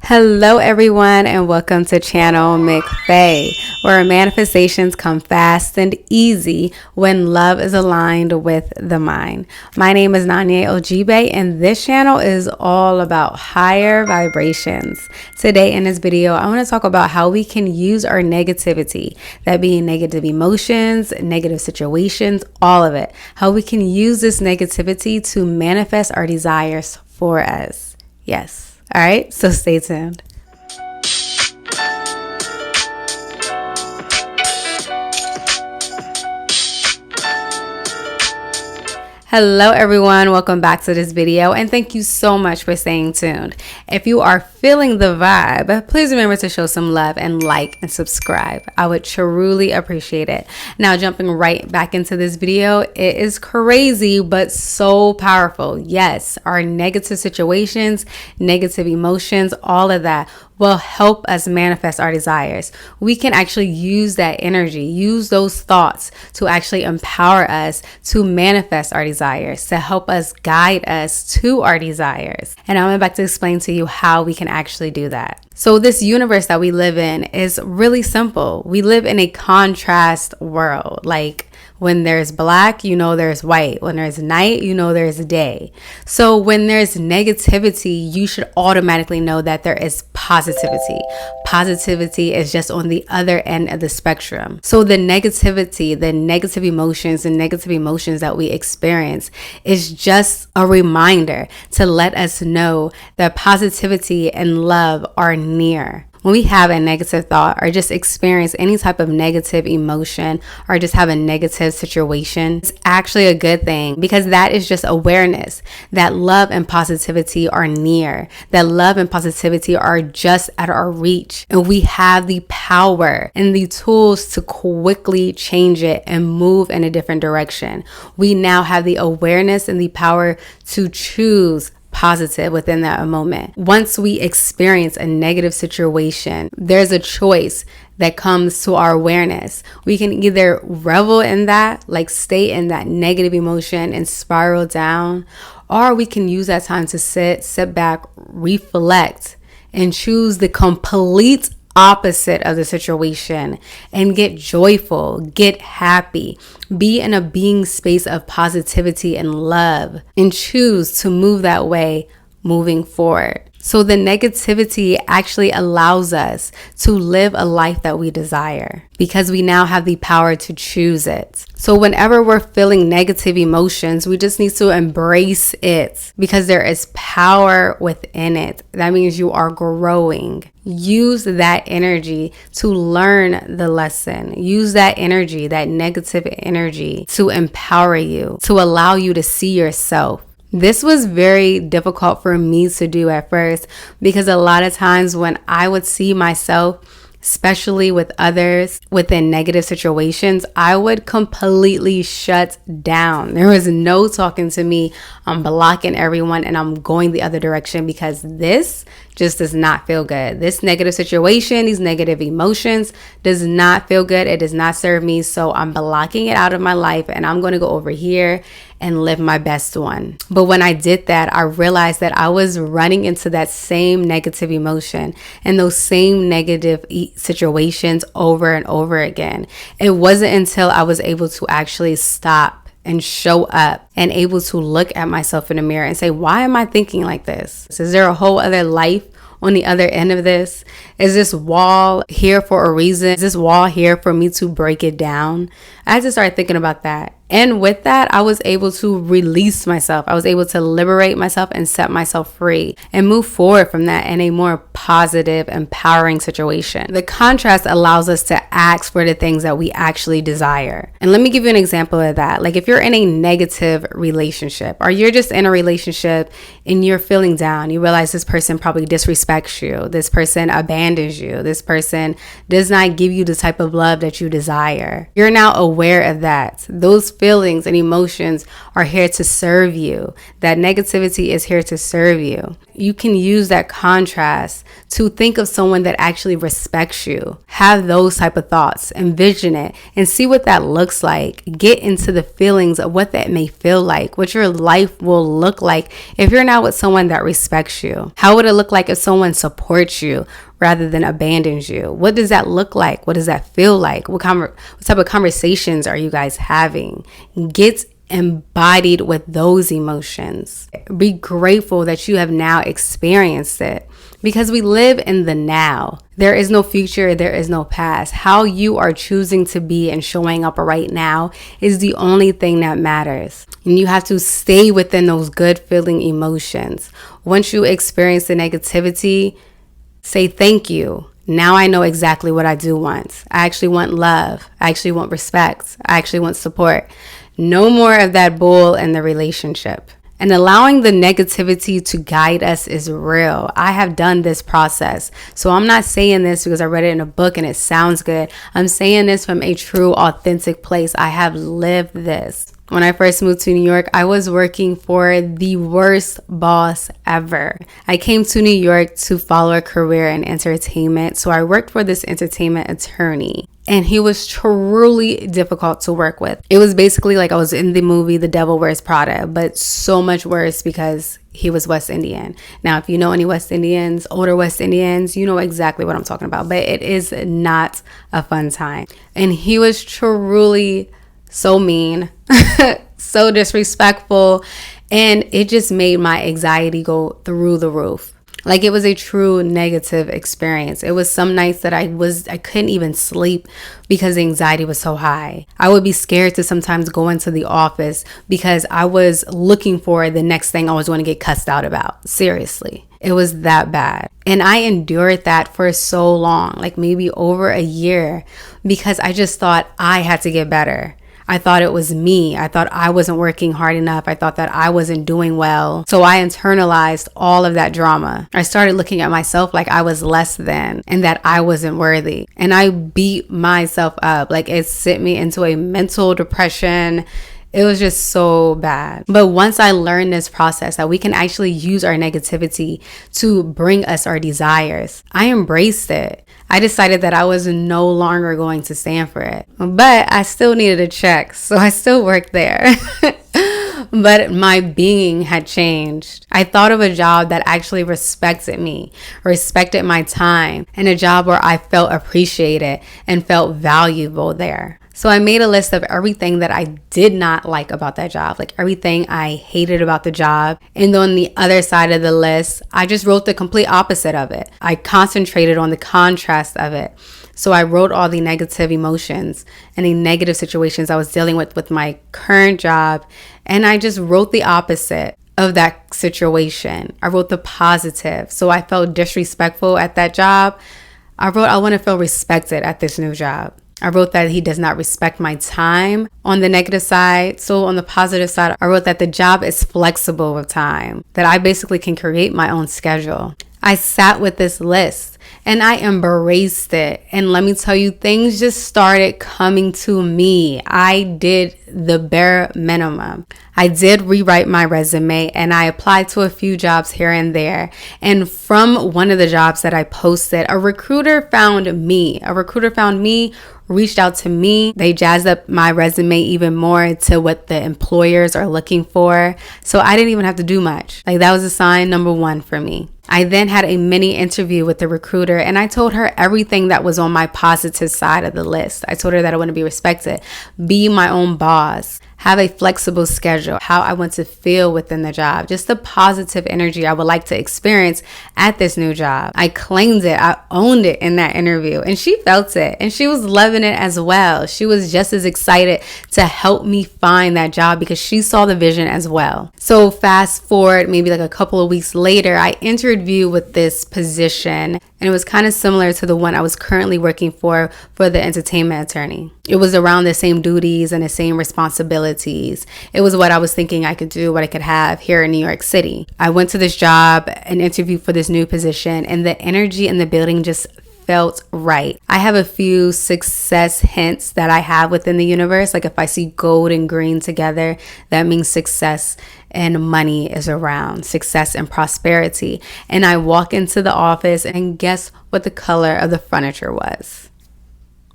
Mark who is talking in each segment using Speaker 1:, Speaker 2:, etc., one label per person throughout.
Speaker 1: Hello everyone, and welcome to channel M.c.F.a.e, where manifestations come fast and easy when love is aligned with the mind. My name is Nanye Ojibe, and this channel is all about higher vibrations. Today in this video, I want to talk about how we can use our negativity, that being negative emotions, negative situations, all of it, how we can use this negativity to manifest our desires for us. Yes. All right, so stay tuned. Hello everyone, welcome back to this video, and thank you so much for staying tuned. If you are feeling the vibe, please remember to show some love and like and subscribe. I would truly appreciate it. Now jumping right back into this video, it is crazy but so powerful. Yes, our negative situations, negative emotions, all of that will help us manifest our desires. We can actually use that energy, use those thoughts to actually empower us to manifest our desires, to help us guide us to our desires. And I'm about to explain to you how we can actually do that. So this universe that we live in is really simple. We live in a contrast world. Like when there's black, you know there's white. When there's night, you know there's day. So when there's negativity, you should automatically know that there is positivity. Positivity is just on the other end of the spectrum. So the negativity, the negative emotions, the negative emotions that we experience is just a reminder to let us know that positivity and love are near. When we have a negative thought or just experience any type of negative emotion or just have a negative situation, it's actually a good thing, because that is just awareness that love and positivity are near, that love and positivity are just at our reach. And we have the power and the tools to quickly change it and move in a different direction. We now have the awareness and the power to choose positive within that moment. Once we experience a negative situation, there's a choice that comes to our awareness. We can either revel in that, like stay in that negative emotion and spiral down, or we can use that time to sit back, reflect, and choose the complete opposite of the situation and get joyful, get happy, be in a being space of positivity and love, and choose to move that way moving forward. So the negativity actually allows us to live a life that we desire, because we now have the power to choose it. So whenever we're feeling negative emotions, we just need to embrace it, because there is power within it. That means you are growing. Use that energy to learn the lesson. Use that energy, that negative energy, to empower you, to allow you to see yourself. This was very difficult for me to do at first, because a lot of times when I would see myself, especially with others within negative situations, I would completely shut down. There was no talking to me. I'm blocking everyone and I'm going the other direction, because this just does not feel good. This negative situation, these negative emotions does not feel good. It does not serve me. So I'm blocking it out of my life and I'm going to go over here and live my best one. But when I did that, I realized that I was running into that same negative emotion and those same negative situations over and over again. It wasn't until I was able to actually stop and show up and able to look at myself in the mirror and say, why am I thinking like this? Is there a whole other life on the other end of this? Is this wall here for a reason? Is this wall here for me to break it down? I had to start thinking about that. And with that, I was able to release myself. I was able to liberate myself and set myself free and move forward from that in a more positive, empowering situation. The contrast allows us to ask for the things that we actually desire. And let me give you an example of that. Like if you're in a negative relationship, or you're just in a relationship and you're feeling down, you realize this person probably disrespects you. This person abandons you. This person does not give you the type of love that you desire. You're now aware of that. Those feelings and emotions are here to serve you. That negativity is here to serve you. You can use that contrast to think of someone that actually respects you. Have those type of thoughts, envision it, and see what that looks like. Get into the feelings of what that may feel like, what your life will look like if you're not with someone that respects you. How would it look like if someone supports you rather than abandons you? What does that look like? What does that feel like? What type of conversations are you guys having? Get embodied with those emotions. Be grateful that you have now experienced it, because we live in the now. There is no future, there is no past. How you are choosing to be and showing up right now is the only thing that matters. And you have to stay within those good feeling emotions. Once you experience the negativity, say thank you. Now I know exactly what I do want. I actually want love. I actually want respect. I actually want support. No more of that bull in the relationship. And allowing the negativity to guide us is real. I have done this process. So I'm not saying this because I read it in a book and it sounds good. I'm saying this from a true, authentic place. I have lived this. When I first moved to New York, I was working for the worst boss ever. I came to New York to follow a career in entertainment. So I worked for this entertainment attorney. And he was truly difficult to work with. It was basically like I was in the movie The Devil Wears Prada, but so much worse because he was West Indian. Now, if you know any West Indians, older West Indians, you know exactly what I'm talking about. But it is not a fun time. And he was truly so mean, so disrespectful. And it just made my anxiety go through the roof. Like, it was a true negative experience. It was some nights that I couldn't even sleep because the anxiety was so high. I would be scared to sometimes go into the office because I was looking for the next thing I was going to get cussed out about. Seriously. It was that bad. And I endured that for so long, like maybe over a year, because I just thought I had to get better. I thought it was me. I thought I wasn't working hard enough. I thought that I wasn't doing well. So I internalized all of that drama. I started looking at myself like I was less than and that I wasn't worthy. And I beat myself up. Like, it sent me into a mental depression. It was just so bad. But once I learned this process, that we can actually use our negativity to bring us our desires, I embraced it. I decided that I was no longer going to stand for it. But I still needed a check, so I still worked there. But my being had changed. I thought of a job that actually respected me, respected my time, and a job where I felt appreciated and felt valuable there. So I made a list of everything that I did not like about that job, like everything I hated about the job. And on the other side of the list, I just wrote the complete opposite of it. I concentrated on the contrast of it. So I wrote all the negative emotions and the negative situations I was dealing with my current job. And I just wrote the opposite of that situation. I wrote the positive. So I felt disrespectful at that job. I wrote, I want to feel respected at this new job. I wrote that he does not respect my time on the negative side. So on the positive side, I wrote that the job is flexible with time, that I basically can create my own schedule. I sat with this list and I embraced it. And let me tell you, things just started coming to me. I did the bare minimum. I did rewrite my resume and I applied to a few jobs here and there. And from one of the jobs that I posted, a recruiter found me. Reached out to me. They jazzed up my resume even more to what the employers are looking for. So I didn't even have to do much. Like, that was a sign number one for me. I then had a mini interview with the recruiter and I told her everything that was on my positive side of the list. I told her that I want to be respected, be my own boss, have a flexible schedule, how I want to feel within the job, just the positive energy I would like to experience at this new job. I claimed it. I owned it in that interview and she felt it and she was loving it as well. She was just as excited to help me find that job because she saw the vision as well. So fast forward, maybe like a couple of weeks later, I interviewed with this position and it was kind of similar to the one I was currently working for the entertainment attorney. It was around the same duties and the same responsibilities. It was what I was thinking I could do, what I could have here in New York City. I went to this job and interviewed for this new position and the energy in the building just felt right. I have a few success hints that I have within the universe. Like if I see gold and green together, that means success and money is around, success and prosperity. And I walk into the office and guess what the color of the furniture was?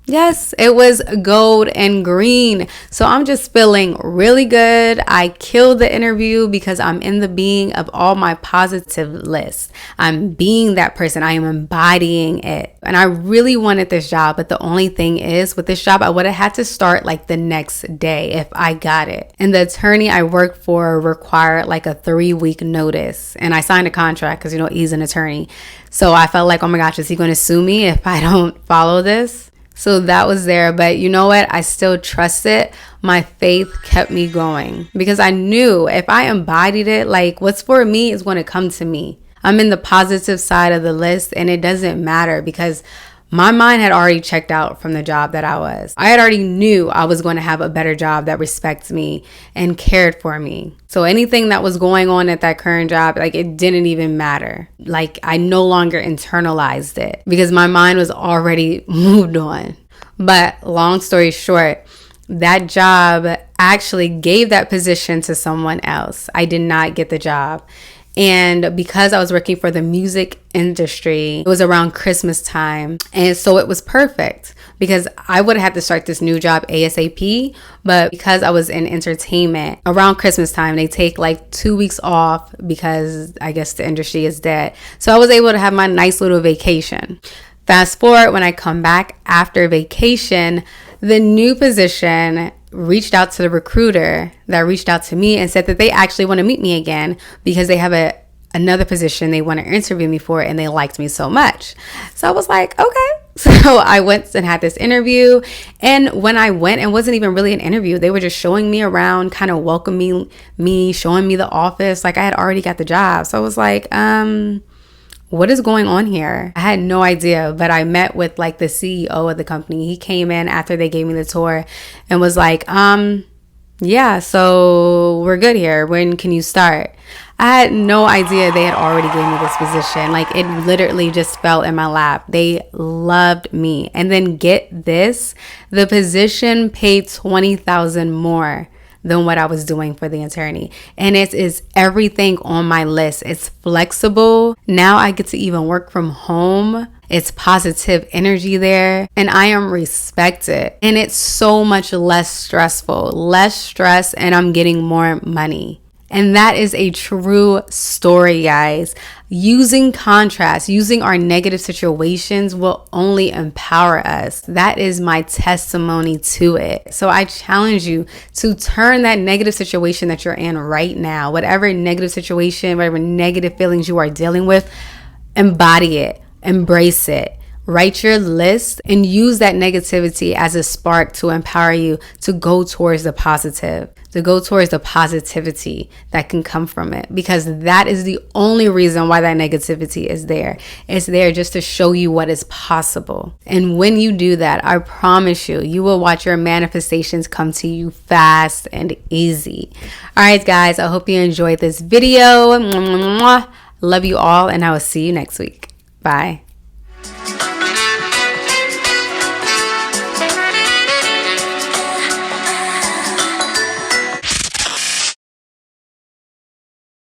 Speaker 1: Yes, it was gold and green. So I'm just feeling really good. I killed the interview because I'm in the being of all my positive lists. I'm being that person. I am embodying it. And I really wanted this job. But the only thing is, with this job, I would have had to start like the next day if I got it. And the attorney I worked for required like a 3-week notice. And I signed a contract because, he's an attorney. So I felt like, oh my gosh, is he going to sue me if I don't follow this? So that was there, but you know what? I still trust it. My faith kept me going because I knew if I embodied it, like what's for me is going to come to me. I'm in the positive side of the list and it doesn't matter because my mind had already checked out from the job that I was. I had already knew I was going to have a better job that respects me and cared for me. So anything that was going on at that current job, like it didn't even matter. Like I no longer internalized it because my mind was already moved on. But long story short, that job actually gave that position to someone else. I did not get the job. And because I was working for the music industry, it was around Christmas time. And so it was perfect because I would have had to start this new job ASAP. But because I was in entertainment, around Christmas time, they take like 2 weeks off because I guess the industry is dead. So I was able to have my nice little vacation. Fast forward, when I come back after vacation, the new position reached out to the recruiter that reached out to me and said that they actually want to meet me again because they have another position they want to interview me for and they liked me so much. So I was like, okay. So I went and had this interview, and when I went, it wasn't even really an interview. They were just showing me around, kind of welcoming me, showing me the office. Like I had already got the job. So I was like, what is going on here? I had no idea, but I met with like the CEO of the company. He came in after they gave me the tour and was like, yeah, so we're good here. When can you start? I had no idea they had already gave me this position. Like it literally just fell in my lap. They loved me. And then get this, the position paid $20,000 more than what I was doing for the attorney. And it is everything on my list. It's flexible. Now I get to even work from home. It's positive energy there and I am respected. And it's so much less stressful, less stress, and I'm getting more money. And that is a true story, guys. Using contrast, using our negative situations will only empower us. That is my testimony to it. So I challenge you to turn that negative situation that you're in right now, whatever negative situation, whatever negative feelings you are dealing with, embody it, embrace it. Write your list and use that negativity as a spark to empower you to go towards the positive, to go towards the positivity that can come from it, because that is the only reason why that negativity is there. It's there just to show you what is possible. And when you do that, I promise you, you will watch your manifestations come to you fast and easy. All right, guys, I hope you enjoyed this video. Love you all, and I will see you next week. Bye.